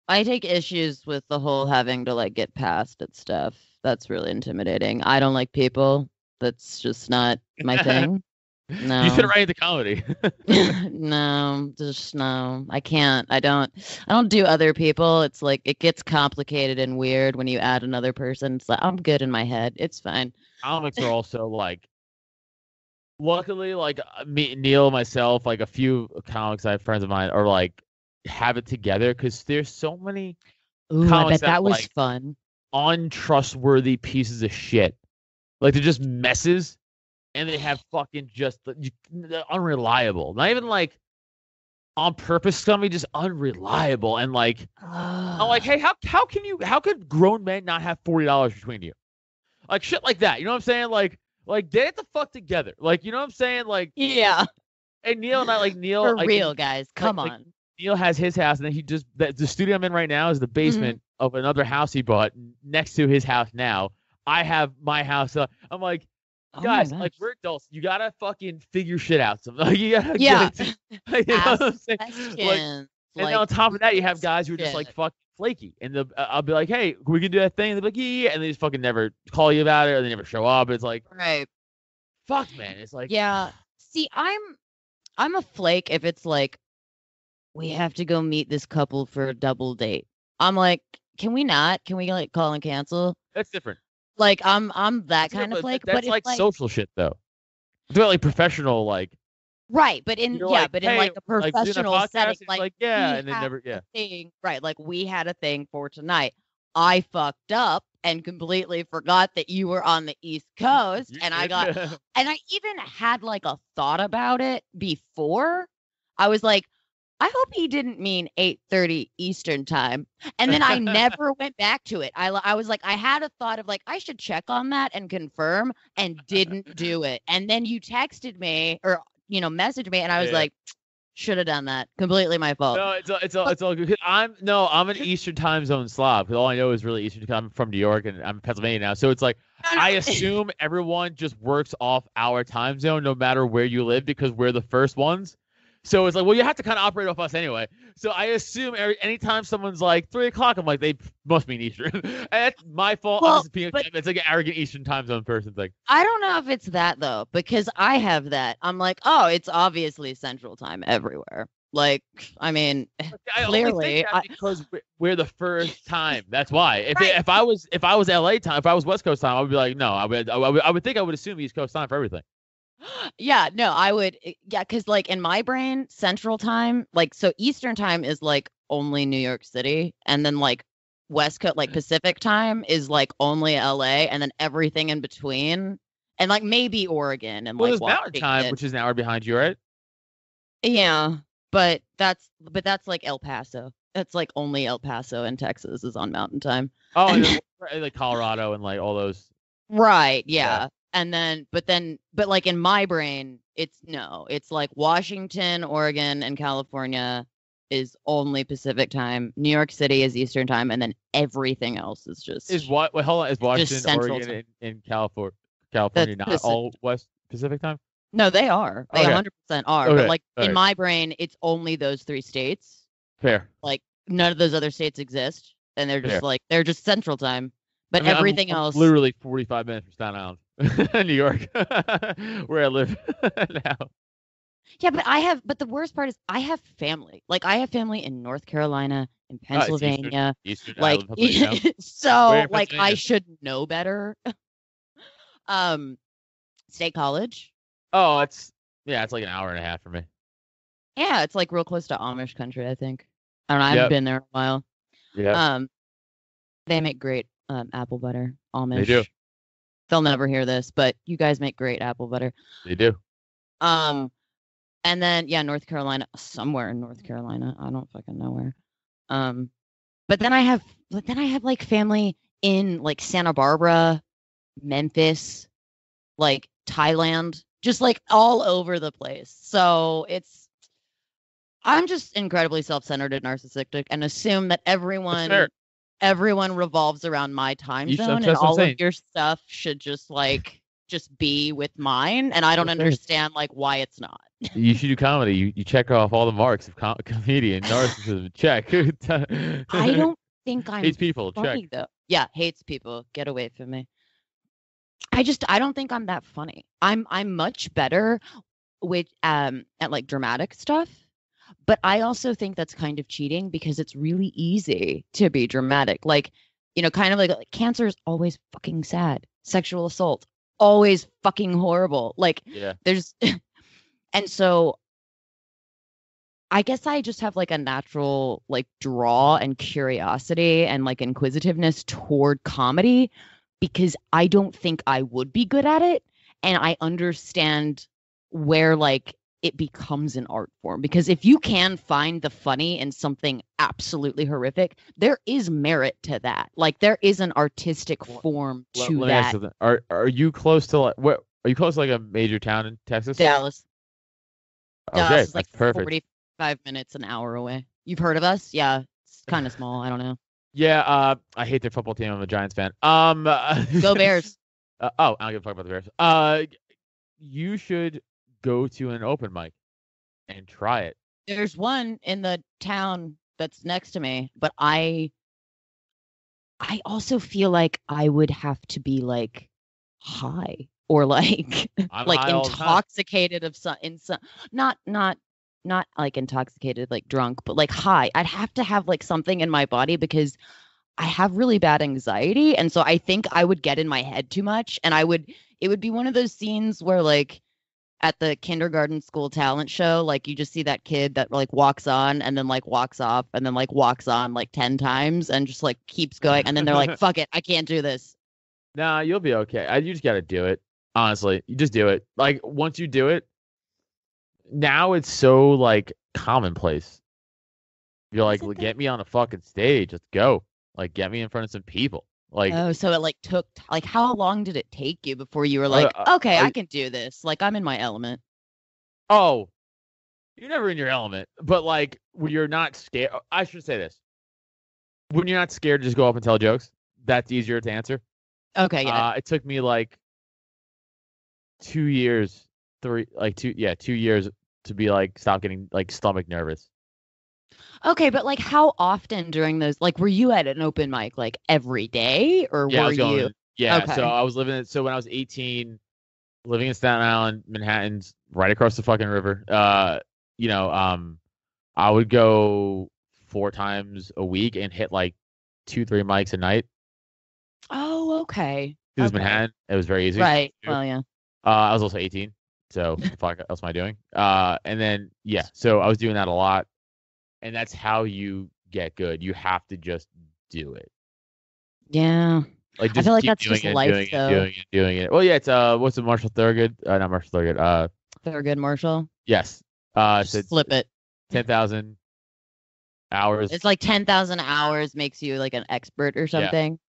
S3: I take issues with the whole having to like get past it stuff. That's really intimidating. I don't like people. That's just not my thing. No.
S2: You should write into comedy.
S3: No, just no. I can't. I don't do other people. It's like it gets complicated and weird when you add another person. It's like I'm good in my head. It's fine.
S2: Comics are also like, luckily, like me, Neil, myself, like a few comics I have friends of mine are like have it together because there's so many.
S3: Ooh, I bet that was
S2: like,
S3: fun.
S2: Untrustworthy pieces of shit. Like they're just messes, and they have fucking just they're unreliable. Not even like on purpose, somebody just unreliable and like I'm like, hey, how could grown men not have $40 between you? Like shit like that. You know what I'm saying? Like get it the fuck together. Like, you know what I'm saying? Like,
S3: yeah.
S2: And Neil and I, like Neil
S3: for real, guys. Come on.
S2: Like, Neil has his house, and then he just the studio I'm in right now is the basement of another house he bought next to his house now. I have my house. I'm like, guys, like we're adults. You gotta fucking figure shit out. Like, you gotta get it you know what I'm saying? And then on top of that, you have guys who are just like fucking flaky. And I'll be like, hey, we can do that thing. They're like, yeah. And they just fucking never call you about it, or they never show up. It's like,
S3: right.
S2: Fuck, man. It's like,
S3: yeah. See, I'm a flake if it's like, we have to go meet this couple for a double date. I'm like, can we not? Can we like call and cancel?
S2: That's different.
S3: Like I'm that kind of flake.
S2: That's
S3: but
S2: like social shit though. It's about like professional, like.
S3: Right, but in
S2: like,
S3: but
S2: hey,
S3: in like a professional setting,
S2: like yeah, and then never
S3: thing, right? Like we had a thing for tonight. I fucked up and completely forgot that you were on the East Coast, and I got and I even had like a thought about it before. I was like, I hope he didn't mean 8:30 Eastern time. And then I never went back to it. I was like, I had a thought of like, I should check on that and confirm, and didn't do it. And then you texted me or, messaged me, and I was like, should have done that. Completely my fault.
S2: No, it's all good. I'm an Eastern time zone slob, because all I know is really Eastern time. I'm from New York and I'm in Pennsylvania now. So it's like, I assume everyone just works off our time zone no matter where you live, because we're the first ones. So it's like, well, you have to kind of operate off us anyway. So I assume anytime someone's like 3 o'clock, I'm like, they must mean Eastern. And that's my fault.
S3: Well,
S2: it's like an arrogant Eastern time zone person thing.
S3: I don't know if it's that though, because I have that. I'm like, oh, it's obviously Central Time everywhere. Like, I mean, clearly,
S2: because we're the first time. That's why. If I was LA time, if I was West Coast time, I would be like, no, I would think I would assume East Coast time for everything.
S3: Yeah, no, I would. Yeah, because like in my brain, Central Time, like, so Eastern Time is like only New York City, and then like West Coast, like Pacific Time is like only LA, and then everything in between, and like maybe Oregon and like
S2: Mountain Time, which is an hour behind you, right?
S3: Yeah, but that's like El Paso. That's like only El Paso and Texas is on Mountain Time.
S2: Oh, and like Colorado and like all those.
S3: Right. Yeah. And then, but like in my brain, it's like Washington, Oregon, and California is only Pacific time. New York City is Eastern time, and then everything else is just
S2: hold on, is Washington, Oregon, and California not all West Pacific time?
S3: No, they are. They 100% are.
S2: Okay.
S3: But like in my brain, it's only those 3 states.
S2: Fair.
S3: Like none of those other states exist, and they're just they're just Central time. But everything else,
S2: literally 45 minutes from Staten Island. New York, where I live now.
S3: Yeah, but the worst part is I have family. Like I have family in North Carolina, in Pennsylvania.
S2: Eastern
S3: like so like I should know better. State College.
S2: Oh, it's like an hour and a half for me.
S3: Yeah, it's like real close to Amish country, I think. I don't know, I haven't been there in a while.
S2: Yeah,
S3: They make great apple butter.
S2: they do.
S3: Amish. They'll never hear this, but you guys make great apple butter.
S2: They do.
S3: Um, and then North Carolina, somewhere in North Carolina. I don't fucking know where. Um, but then I have like family in like Santa Barbara, Memphis, like Thailand, just like all over the place. So I'm just incredibly self-centered and narcissistic and assume that
S2: fair.
S3: everyone revolves around my time
S2: You should
S3: zone and
S2: trust what I'm
S3: all of
S2: saying.
S3: your stuff should just be with mine, and I don't
S2: That's fair.
S3: understand like why it's not.
S2: You should do comedy. You check off all the marks of comedian, narcissism. Check.
S3: I don't think I'm
S2: Hates people.
S3: funny
S2: Check.
S3: though. Yeah, hates people. Get away from me. I don't think I'm that funny. I'm much better with at like dramatic stuff. But I also think that's kind of cheating because it's really easy to be dramatic. Like, kind of like cancer is always fucking sad. Sexual assault, always fucking horrible. Like,
S2: Yeah.
S3: there's, and so I guess I just have like a natural like draw and curiosity and like inquisitiveness toward comedy because I don't think I would be good at it. And I understand where like it becomes an art form because if you can find the funny in something absolutely horrific, there is merit to that. Like there is an artistic form to
S2: Let me ask
S3: that.
S2: you something. Are you close to like what? Are you close to like a major town in Texas?
S3: Dallas.
S2: Okay,
S3: Dallas is
S2: that's
S3: like
S2: perfect.
S3: 45 minutes, an hour away. You've heard of us? Yeah, it's kind of small. I don't know.
S2: Yeah. I hate their football team. I'm a Giants fan.
S3: Go Bears.
S2: I don't give a fuck about the Bears. You should go to an open mic and try it.
S3: There's one in the town that's next to me, but I also feel like I would have to be like high or like
S2: I'm
S3: like
S2: high all the time.
S3: intoxicated of some not like intoxicated like drunk, but like high. I'd have to have like something in my body because I have really bad anxiety, and so I think I would get in my head too much, and it would be one of those scenes where like at the kindergarten school talent show, like you just see that kid that like walks on and then like walks off and then like walks on like 10 times and just like keeps going. And then they're like, fuck it, I can't do this.
S2: Nah, you'll be okay. You just got to do it. Honestly, you just do it. Like once you do it, now it's so like commonplace. You're like, get me on a fucking stage. Let's go. Like, get me in front of some people. Like,
S3: oh, so it like took like how long did it take you before you were like, okay, I can do this. Like I'm in my element.
S2: Oh, you're never in your element. But like when you're not scared, I should say this. When you're not scared to just go up and tell jokes, that's easier to answer.
S3: Okay, yeah.
S2: It took me like 2 years, 2 years to be like stop getting like stomach nervous.
S3: Okay, but like how often during those like were you at an open mic like every day or
S2: Yeah,
S3: were you?
S2: Yeah,
S3: Okay.
S2: so I was so when I was 18, living in Staten Island, Manhattan's right across the fucking river. I would go 4 times a week and hit like 2-3 mics a night.
S3: Oh, okay.
S2: It was Manhattan. It was very easy.
S3: Right. Well, yeah.
S2: I was also 18, so what the fuck else am I doing? And then so I was doing that a lot, and that's how you get good. You have to just do it.
S3: Yeah.
S2: Like
S3: I
S2: just
S3: feel like
S2: keep
S3: that's
S2: doing
S3: just
S2: it,
S3: life, though.
S2: doing it. Well, yeah, it's what's the Marshall Thurgood? Not Marshall Thurgood.
S3: Thurgood Marshall.
S2: Yes.
S3: So flip it.
S2: 10,000 hours.
S3: It's like 10,000 hours makes you like an expert or something.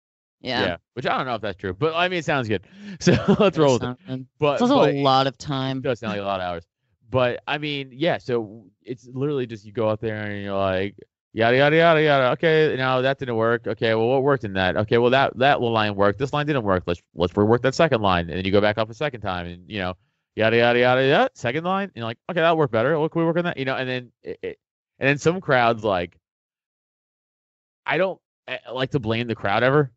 S3: Yeah.
S2: Which I don't know if that's true, but I mean it sounds good. So let's roll with it. But
S3: it's also a lot of time.
S2: It does sound like a lot of hours. But I mean, yeah. So it's literally just you go out there and you're like. Yada yada yada yada. Okay, now that didn't work. Okay, well, what worked in that? Okay, well that line worked. This line didn't work. Let's rework that second line, and then you go back off a second time, and yada yada yada yada. Second line, and you're like, okay, that worked better. What can we work on that? And then and then some crowds like, I don't like to blame the crowd ever.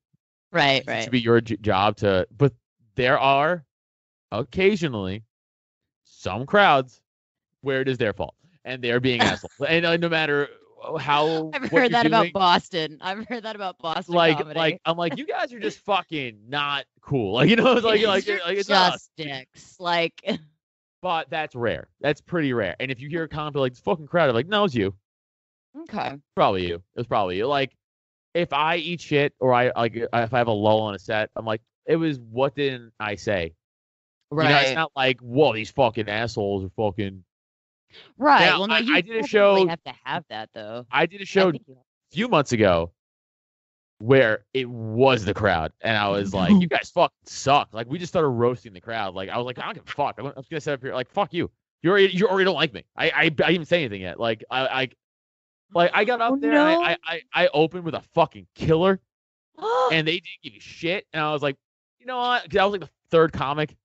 S3: Right.
S2: It should be your job to, but there are occasionally some crowds where it is their fault, and they're being assholes, and no matter. How
S3: I've heard that about Boston. I've heard that about Boston comedy.
S2: I'm like, you guys are just fucking not cool. Like, it's like it's
S3: just dicks. Like,
S2: but that's rare. That's pretty rare. And if you hear a comment like this fucking crowd, I'm like, no, it's you.
S3: Okay.
S2: Probably you. It was probably you. Like, if I eat shit or I like if I have a lull on a set, I'm like, it was what didn't I say?
S3: Right.
S2: You know, it's not like, whoa, these fucking assholes are fucking.
S3: Right.
S2: Now,
S3: Well, no, you
S2: I did a
S3: definitely
S2: show.
S3: have to have that though.
S2: I did a
S3: I
S2: show a
S3: think you
S2: few months ago where it was the crowd, and I was like, "You guys fucking suck!" Like we just started roasting the crowd. Like I was like, "I don't give a fuck." I was gonna sit up here like, "Fuck you! You already don't like me." I didn't even say anything yet. I got up there
S3: no.
S2: and I opened with a fucking killer, and they didn't give a shit. And I was like, you know what? 'Cause I was like the third comic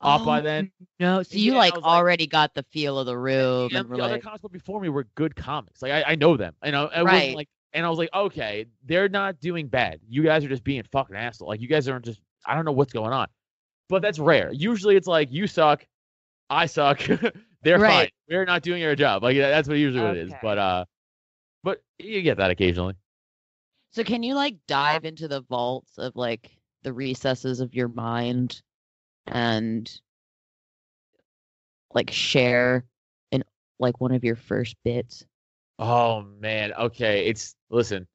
S2: up by then.
S3: No, so you
S2: Yeah,
S3: like
S2: I was like-
S3: already got the feel of the room,
S2: And
S3: and we're
S2: the other
S3: like,
S2: comics before me were good comics. Like I know them. And I wasn't
S3: Right.
S2: like, and I was like, okay, they're not doing bad. You guys are just being fucking assholes. Like you guys aren't just. I don't know what's going on. But that's rare. Usually it's like you suck, I suck. They're fine.
S3: Right.
S2: We're not doing our job. Like that's what usually what it is.
S3: Okay.
S2: But you get that occasionally.
S3: so can you like dive into the vaults of like the recesses of your mind and like share in like one of your first bits?
S2: Oh man. Okay. Listen.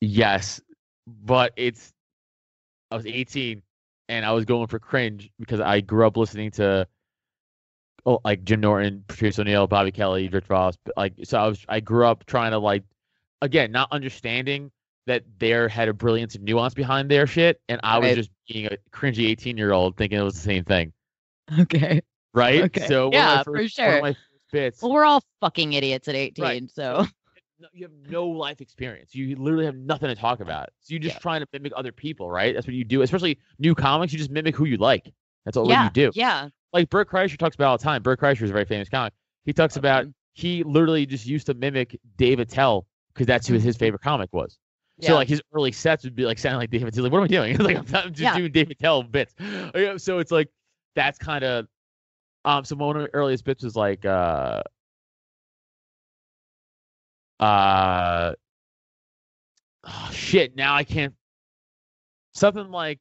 S2: Yes, but I was 18 and I was going for cringe because I grew up listening to like Jim Norton, Patrice O'Neal, Bobby Kelly, Rich Ross. Like so I grew up trying to like again not understanding that there had a brilliance and nuance behind their shit, and I was
S3: Right.
S2: just being a cringy 18-year-old thinking it was the same thing.
S3: Okay.
S2: Right?
S3: Okay.
S2: So
S3: Yeah,
S2: one
S3: for
S2: of
S3: sure.
S2: my first bits.
S3: Well, we're all fucking idiots at 18,
S2: Right.
S3: so
S2: You have no life experience. You literally have nothing to talk about. So you're just trying to mimic other people, right? That's what you do. Especially new comics, you just mimic who you like. That's all you do.
S3: Yeah.
S2: Like Bert Kreischer talks about all the time. Bert Kreischer is a very famous comic. He talks about he literally just used to mimic Dave Attell because that's who his favorite comic was. So
S3: Yeah.
S2: like his early sets would be like sounding like Dave Attell. Like, what am I doing? Like I'm just doing Dave Attell bits. So it's like that's kind of so one of the earliest bits was like oh, shit, now I can't something like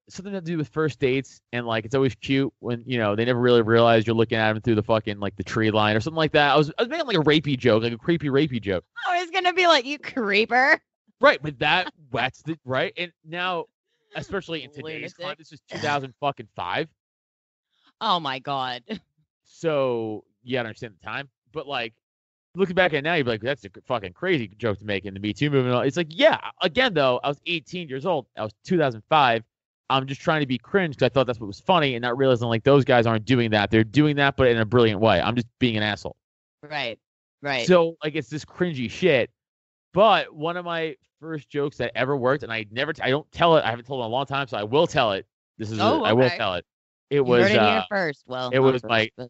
S2: something to do with first dates, and like it's always cute when they never really realize you're looking at them through the fucking like the tree line or something like that. I was making like a rapey joke, like a creepy rapey joke.
S3: I was gonna be like, you creeper.
S2: Right, but that's the right. And now, especially in today's climate, this is 2005.
S3: Oh my god.
S2: So you gotta understand the time. But like looking back at it now, you'd be like, that's a fucking crazy joke to make in the Me Too movement. It's like, yeah, again though, I was 18 years old. I was 2005. I'm just trying to be cringe because I thought that's what was funny, and not realizing like those guys aren't doing that. They're doing that, but in a brilliant way. I'm just being an asshole.
S3: Right. Right.
S2: So like it's this cringy shit. But one of my first jokes that ever worked, and I don't tell it. I haven't told it in a long time, so I will tell it. I will tell it. It
S3: you
S2: was
S3: heard it here first. Well,
S2: it was
S3: first,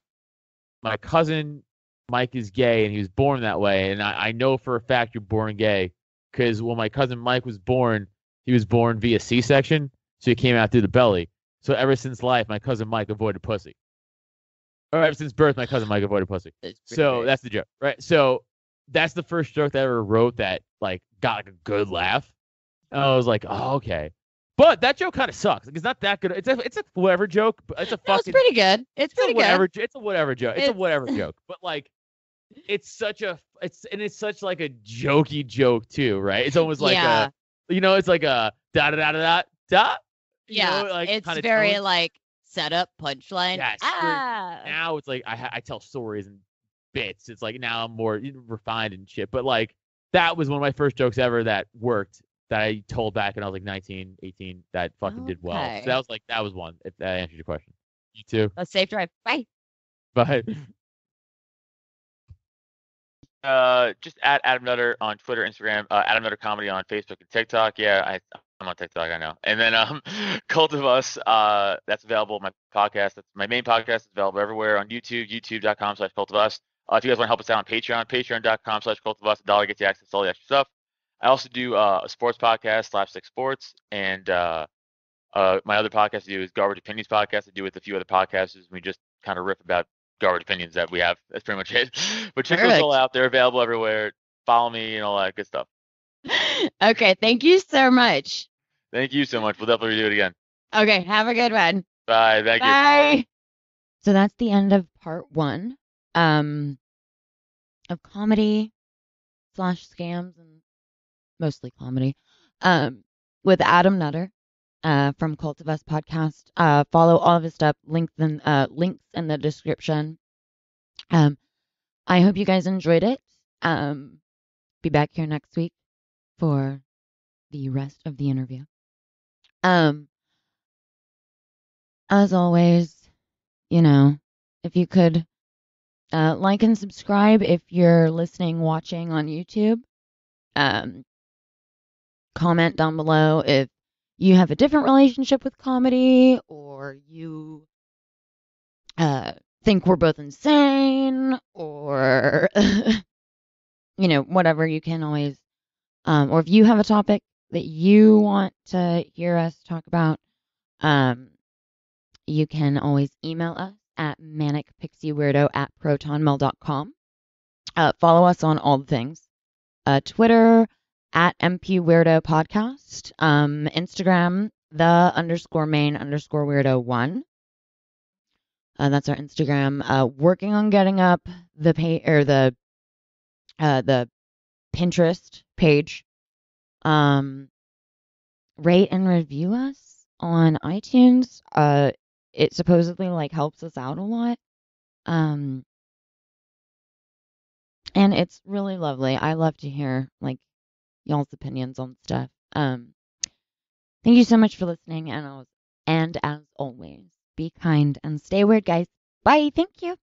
S2: my cousin Mike is gay, and he was born that way. And I know for a fact you're born gay because when my cousin Mike was born, he was born via C-section, so he came out through the belly. So ever since life, my cousin Mike avoided pussy. Or ever since birth, my cousin Mike avoided pussy. So
S3: great.
S2: that's the joke, right? So that's the first joke that I ever wrote that like got like a good laugh. And I was like, oh, okay. But that joke kind of sucks. Like, it's not that good. It's a whatever joke, but it's a fucking.
S3: It's pretty good. It's pretty
S2: whatever,
S3: good.
S2: It's a whatever joke. It's a whatever joke. But like, it's such like a jokey joke too, right? It's almost like it's like a da da da da da.
S3: Yeah,
S2: like,
S3: it's very
S2: tone.
S3: like setup punchline.
S2: Yes. Now it's like I tell stories and bits. It's like now I'm more refined and shit. But like that was one of my first jokes ever that worked. That I told back when I was like 19, 18, that fucking did well. So that was one, if that answers your question. You too.
S3: A safe drive. Bye.
S2: Bye.
S4: Just at Adam Nutter on Twitter, Instagram, Adam Nutter Comedy on Facebook and TikTok. Yeah, I'm on TikTok, I know. And then Cult of Us, that's available. My podcast, that's my main podcast, is available everywhere on YouTube, youtube.com/Cult of Us. If you guys want to help us out on Patreon, patreon.com/Cult of Us. $1 gets you access to all the extra stuff. I also do a sports podcast, Slapstick Sports, and my other podcast I do is Garbage Opinions Podcast. I do with a few other podcasters. We just kind of riff about garbage opinions that we have. That's pretty much it. But check those all out. They're available everywhere. Follow me and all that good stuff.
S3: Okay, thank you so much.
S4: Thank you so much. We'll definitely do it again.
S3: Okay, have a good one.
S4: Bye. Thank you.
S3: Bye.
S1: So that's the end of part 1 of comedy / scams and
S3: mostly comedy, with Adam Nutter from Cult of Us podcast. Follow all of his stuff. Links in the description. I hope you guys enjoyed it. Be back here next week for the rest of the interview. As always, if you could like and subscribe if you're watching on YouTube. Comment down below if you have a different relationship with comedy, or you think we're both insane, or whatever. You can always, or if you have a topic that you want to hear us talk about, you can always email us at ManicPixieWeirdo@protonmail.com. Follow us on all the things. Twitter at MPWeirdo Podcast. Instagram, _main_weirdo1. That's our Instagram. Working on getting up the the Pinterest page. Rate and review us on iTunes. It supposedly helps us out a lot. And it's really lovely. I love to hear y'all's opinions on stuff. Thank you so much for listening, and as always, be kind and stay weird, guys. Bye. Thank you.